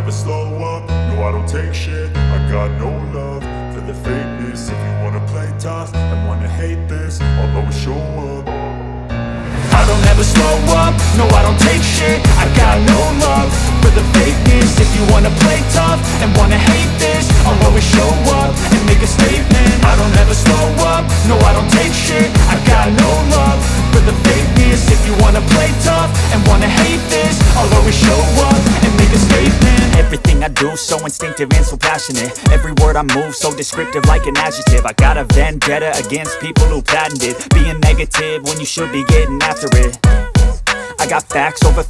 never slow up, no I don't take shit. I got no love for the fakeness. If you wanna play tough and wanna hate this, I'll always show up. I don't ever slow up, no I don't take shit. I got no love for the fakeness. If you wanna play tough and wanna hate this, I'll always show up and make a statement. I don't ever slow up, no I don't take shit. I got no love for the fakeness. If you wanna play tough and wanna hate this, I'll always show up and make a statement. Everything I do so instinctive and so passionate. Every word I move so descriptive like an adjective. I got a vendetta against people who patented being negative when you should be getting after it. I got facts over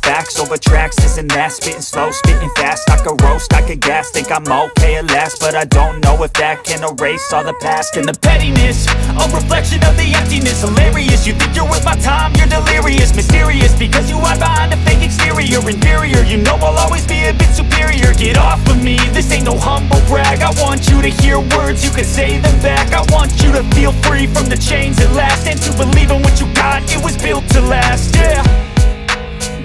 tracks, this and that. Spitting slow, spitting fast. I could roast, I could gas. Think I'm okay at last, but I don't know if that can erase all the past. And the pettiness, a reflection of the emptiness. Hilarious, you think you're worth my time, you're delirious. Mysterious, because you hide behind a fake exterior. Inferior, you know I'll always be a bit superior. Get off of me, this ain't no humble brag. I want you to hear words, you can say them back. I want you to feel free from the chains at last, and to believe in what you got, it was built to last, yeah.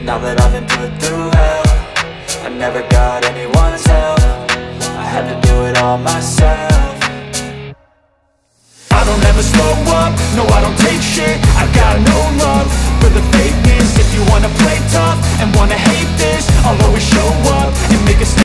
Now that I've been put through hell, I never got anyone's help. I had to do it all myself. I don't ever slow up, no